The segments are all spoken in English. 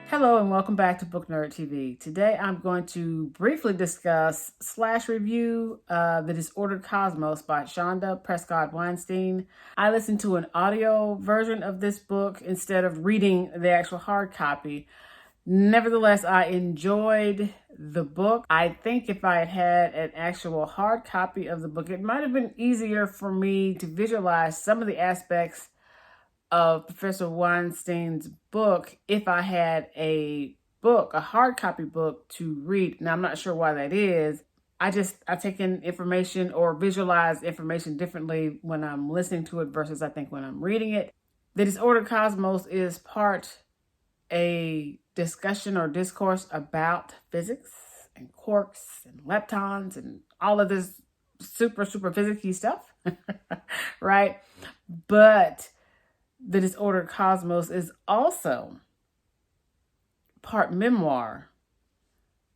Hello and welcome back to Book Nerd TV. Today I'm going to briefly discuss / review The Disordered Cosmos by Chanda Prescod-Weinstein. I listened to an audio version of this book instead of reading the actual hard copy. Nevertheless, I enjoyed the book. I think if I had had an actual hard copy of the book, it might have been easier for me to visualize some of the aspects of Professor Weinstein's book if I had a hard copy book to read. Now, I'm not sure why that is. I take in information or visualize information differently when I'm listening to it versus I think when I'm reading it. The Disordered Cosmos is part a discussion or discourse about physics and quarks and leptons and all of this super physics-y stuff, right? But The Disordered Cosmos is also part memoir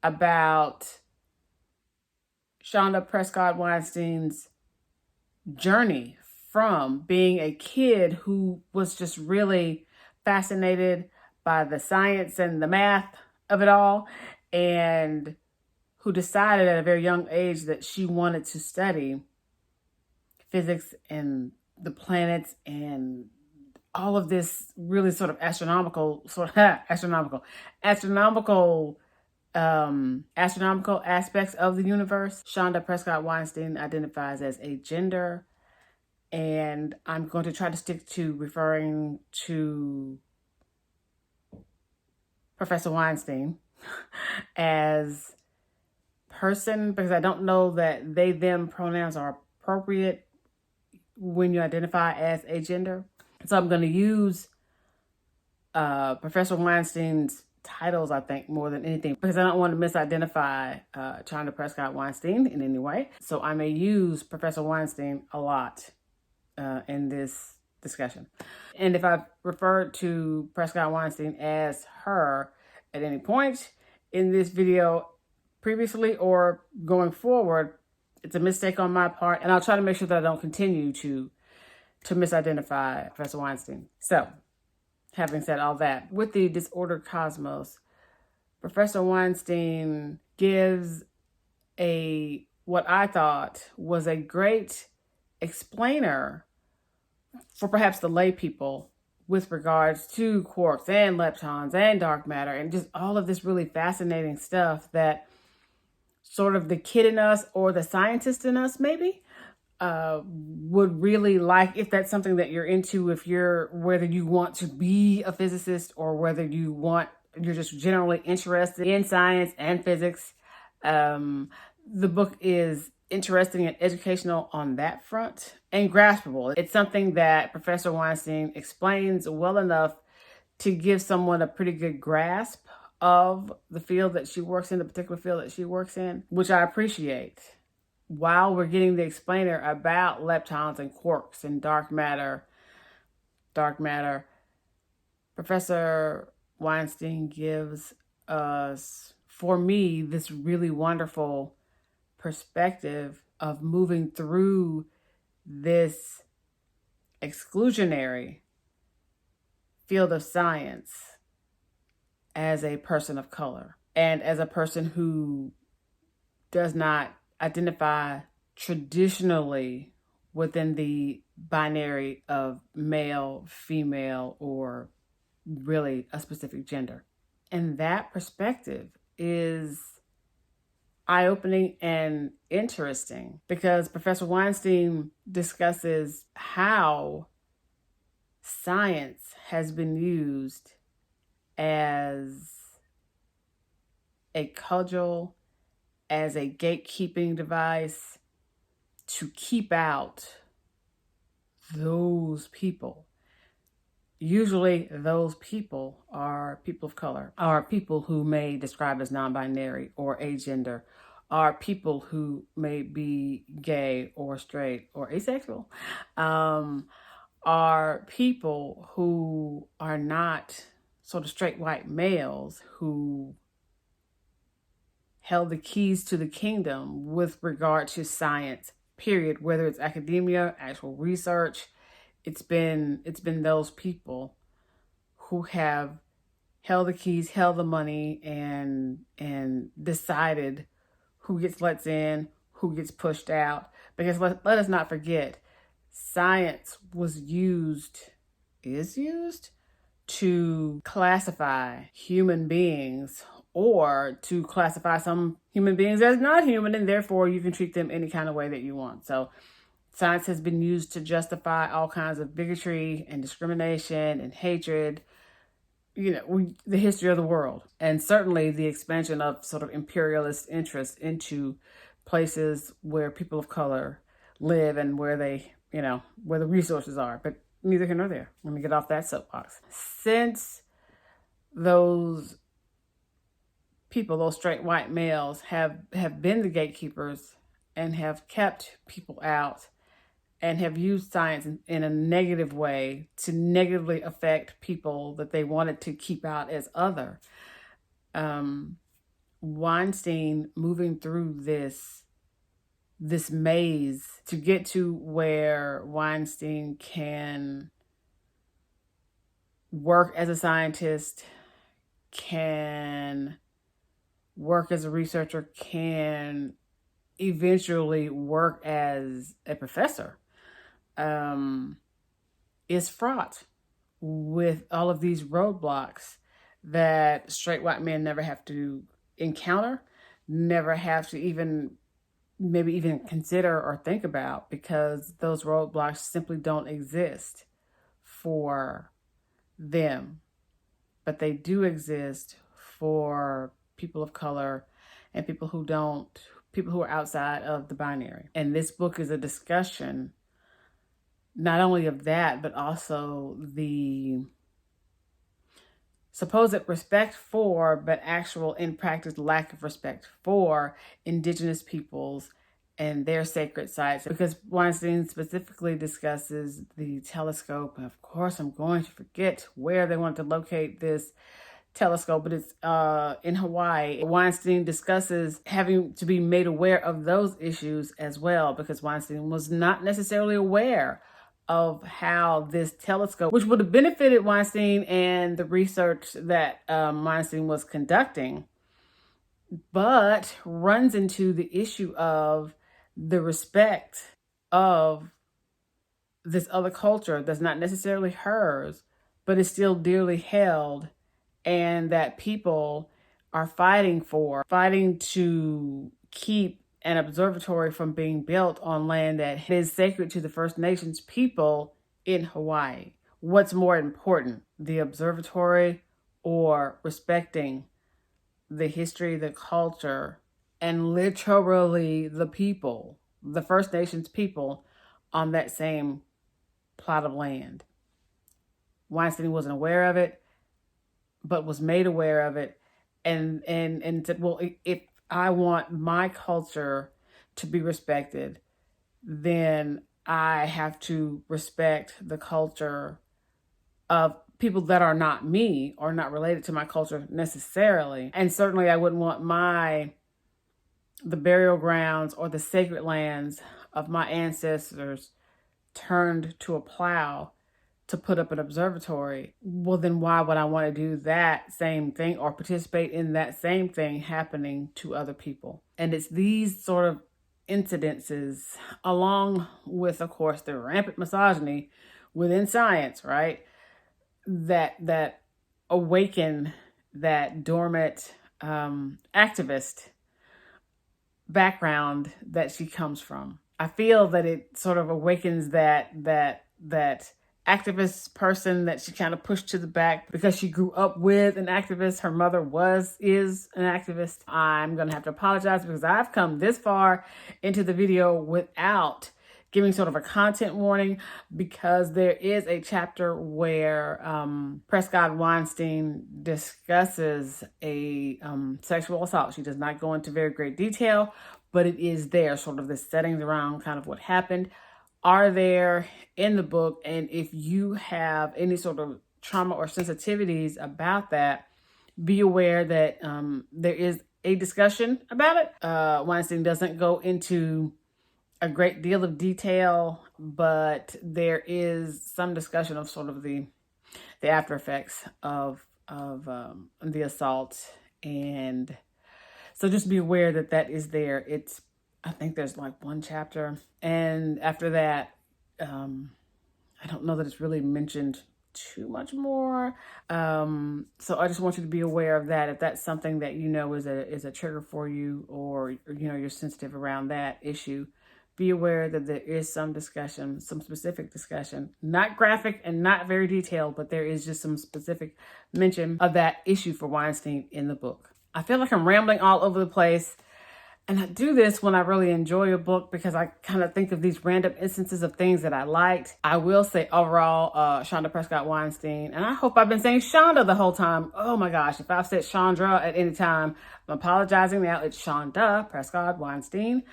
about Chanda Prescod-Weinstein's journey from being a kid who was just really fascinated by the science and the math of it all, and who decided at a very young age that she wanted to study physics and the planets and all of this really sort of astronomical aspects of the universe. Chanda Prescod-Weinstein identifies as a gender, and I'm going to try to stick to referring to Professor Weinstein as person, because I don't know that they, them pronouns are appropriate when you identify as a gender. So I'm going to use Professor Weinstein's titles, I think, more than anything, because I don't want to misidentify Chanda Prescod-Weinstein in any way. So I may use Professor Weinstein a lot in this discussion. And if I've referred to Prescod-Weinstein as her at any point in this video previously or going forward, it's a mistake on my part, and I'll try to make sure that I don't continue to misidentify Professor Weinstein. So, having said all that, with The Disordered Cosmos, Professor Weinstein gives what I thought was a great explainer for perhaps the lay people with regards to quarks and leptons and dark matter and just all of this really fascinating stuff that sort of the kid in us or the scientist in us maybe would really like, if that's something that you're into, whether you want to be a physicist or whether you're just generally interested in science and physics. The book is interesting and educational on that front and graspable. It's something that Professor Weinstein explains well enough to give someone a pretty good grasp of the field that she works in, the particular field that she works in, which I appreciate. While we're getting the explainer about leptons and quarks and dark matter, Professor Weinstein gives us, for me, this really wonderful perspective of moving through this exclusionary field of science as a person of color and as a person who does not identify traditionally within the binary of male, female, or really a specific gender. And that perspective is eye-opening and interesting because Professor Weinstein discusses how science has been used as a cudgel, as a gatekeeping device to keep out those people. Usually those people are people of color, are people who may describe as non-binary or agender, are people who may be gay or straight or asexual, are people who are not sort of straight white males who held the keys to the kingdom with regard to science, period, whether it's academia, actual research. It's been those people who have held the keys, held the money, and decided who gets let in, who gets pushed out. Because let us not forget, science is used to classify human beings, or to classify some human beings as not human, and therefore you can treat them any kind of way that you want. So science has been used to justify all kinds of bigotry and discrimination and hatred, the history of the world. And certainly the expansion of sort of imperialist interests into places where people of color live and where where the resources are. But neither here nor there. Let me get off that soapbox. Since those people, those straight white males, have been the gatekeepers and have kept people out and have used science in a negative way to negatively affect people that they wanted to keep out as other, Weinstein moving through this maze to get to where Weinstein can work as a scientist, can work as a researcher, can eventually work as a professor, is fraught with all of these roadblocks that straight white men never have to encounter, never have to even consider or think about, because those roadblocks simply don't exist for them. But they do exist for people of color and people who are outside of the binary. And this book is a discussion not only of that, but also the supposed respect for, but actual in practice lack of respect for, indigenous peoples and their sacred sites. Because Weinstein specifically discusses the telescope. And of course, I'm going to forget where they want to locate this telescope, but it's in Hawaii. Weinstein discusses having to be made aware of those issues as well, because Weinstein was not necessarily aware of how this telescope, which would have benefited Weinstein and the research that Weinstein was conducting, but runs into the issue of the respect of this other culture that's not necessarily hers, but is still dearly held, and that people are fighting to keep an observatory from being built on land that is sacred to the First Nations people in Hawaii. What's more important, the observatory or respecting the history, the culture, and literally the people, the First Nations people on that same plot of land? Weinstein wasn't aware of it, but was made aware of it, and said, well, if I want my culture to be respected, then I have to respect the culture of people that are not me or not related to my culture necessarily. And certainly I wouldn't want the burial grounds or the sacred lands of my ancestors turned to a plow to put up an observatory. Well, then why would I want to do that same thing or participate in that same thing happening to other people? And it's these sort of incidences, along with, of course, the rampant misogyny within science, right, that awaken that dormant activist background that she comes from. I feel that it sort of awakens that activist person that she kind of pushed to the back because she grew up with an activist. Her mother is an activist. I'm going to have to apologize because I've come this far into the video without giving sort of a content warning, because there is a chapter where Prescod-Weinstein discusses a sexual assault. She does not go into very great detail, but it is there, sort of the settings around kind of what happened are there in the book. And if you have any sort of trauma or sensitivities about that, be aware that there is a discussion about it. Weinstein doesn't go into a great deal of detail, but there is some discussion of sort of the after effects of the assault. And so just be aware that that is there. I think there's like one chapter. And after that, I don't know that it's really mentioned too much more. So I just want you to be aware of that. If that's something that is a trigger for you, or you're sensitive around that issue, be aware that there is some discussion, some specific discussion, not graphic and not very detailed, but there is just some specific mention of that issue for Weinstein in the book. I feel like I'm rambling all over the place. And I do this when I really enjoy a book, because I kind of think of these random instances of things that I liked. I will say overall, Chanda Prescod-Weinstein, and I hope I've been saying Chanda the whole time. Oh my gosh, if I've said Chandra at any time, I'm apologizing now. It's Chanda Prescod-Weinstein.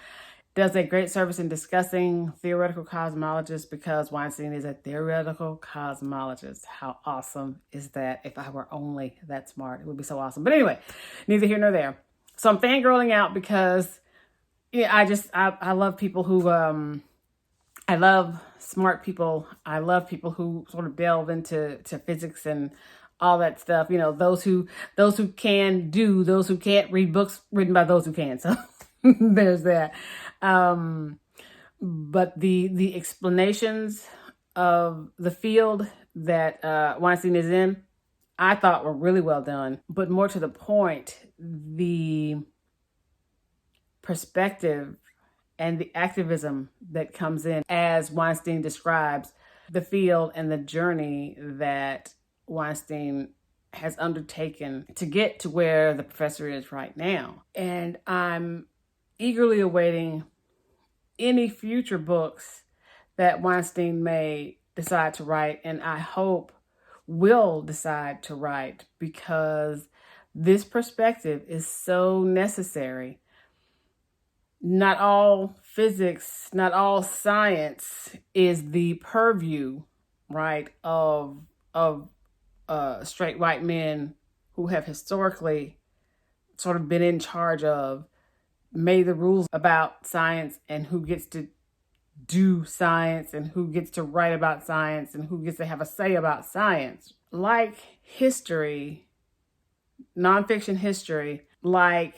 Does a great service in discussing theoretical cosmologists, because Weinstein is a theoretical cosmologist. How awesome is that? If I were only that smart, it would be so awesome. But anyway, neither here nor there. So I'm fangirling out because I love people who, I love smart people. I love people who sort of delve into physics and all that stuff. Those who can do, those who can't read books written by those who can. So there's that. But the explanations of the field that Weinstein is in, I thought were really well done. But more to the point, the perspective and the activism that comes in as Weinstein describes the field and the journey that Weinstein has undertaken to get to where the professor is right now. And I'm eagerly awaiting any future books that Weinstein may decide to write, and I hope will decide to write, because this perspective is so necessary. Not all physics, not all science is the purview, right, of straight white men who have historically sort of been in charge of, made the rules about science, and who gets to do science, and who gets to write about science, and who gets to have a say about science. Like history, nonfiction history, like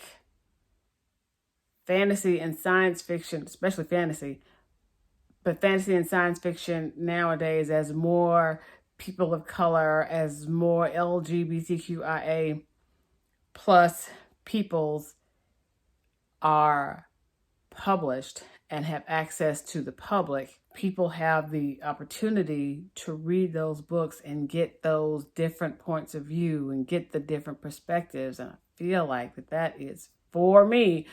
fantasy and science fiction, especially fantasy, but fantasy and science fiction nowadays, as more people of color, as more LGBTQIA plus peoples are published and have access to the public, people have the opportunity to read those books and get those different points of view and get the different perspectives. And I feel like that is, for me,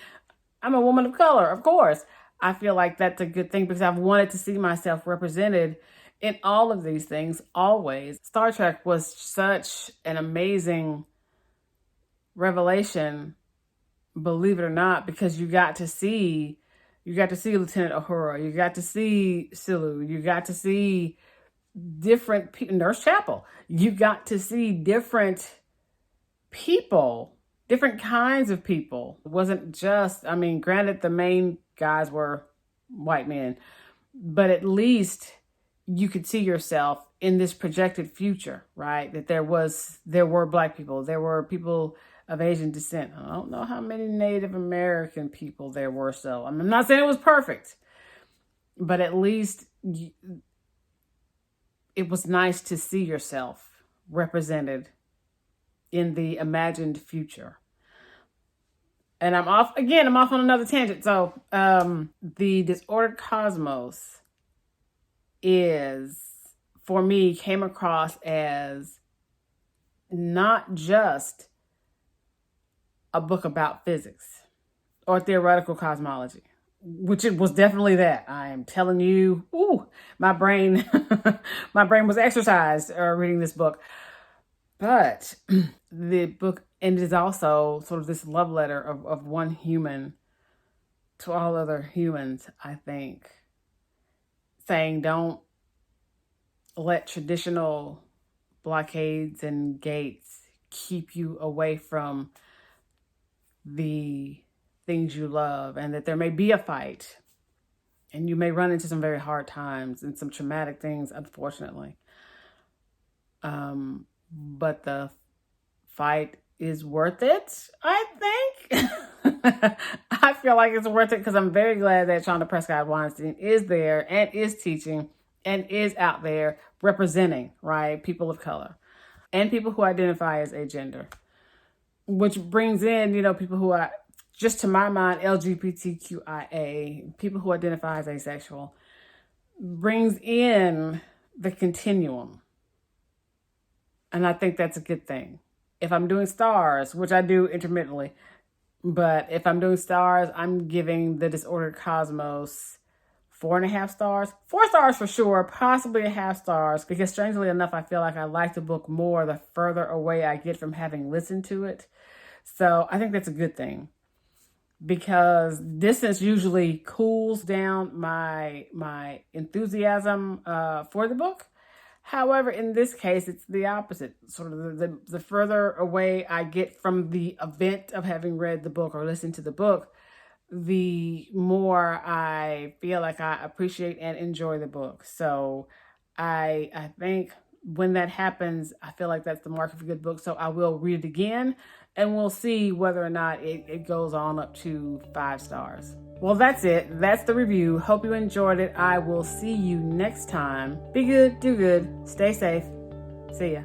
I'm a woman of color, of course. I feel like that's a good thing, because I've wanted to see myself represented in all of these things always. Star Trek was such an amazing revelation, believe it or not, because you got to see Lieutenant Uhura, you got to see Sulu, you got to see different people, Nurse Chapel, you got to see different people, different kinds of people. It wasn't just, granted, the main guys were white men, but at least you could see yourself in this projected future, right? That there were Black people, there were people of Asian descent. I don't know how many Native American people there were. So I'm not saying it was perfect, but at least it was nice to see yourself represented in the imagined future. And I'm off on another tangent. So the Disordered Cosmos for me, came across as not just a book about physics or theoretical cosmology, which it was definitely that. I am telling you, my brain was exercised reading this book. But the book, and it is also sort of this love letter of one human to all other humans, I think, saying don't let traditional blockades and gates keep you away from the things you love, and that there may be a fight and you may run into some very hard times and some traumatic things, unfortunately. But the fight is worth it, I think. I feel like it's worth it because I'm very glad that Chanda Prescod-Weinstein is there and is teaching and is out there representing, right, people of color and people who identify as agender, which brings in, people who are, just to my mind, LGBTQIA, people who identify as asexual, brings in the continuum. And I think that's a good thing. If I'm doing stars, which I do intermittently, but if I'm doing stars, I'm giving the Disordered Cosmos 4.5 stars. 4 stars for sure, possibly 0.5 stars, because strangely enough, I feel like I like the book more the further away I get from having listened to it. So I think that's a good thing, because distance usually cools down my enthusiasm for the book. However, in this case, it's the opposite. Sort of the further away I get from the event of having read the book or listened to the book, the more I feel like I appreciate and enjoy the book. So I think when that happens, I feel like that's the mark of a good book. So I will read it again, and we'll see whether or not it goes on up to 5 stars. Well, that's it. That's the review. Hope you enjoyed it. I will see you next time. Be good, do good, stay safe. See ya.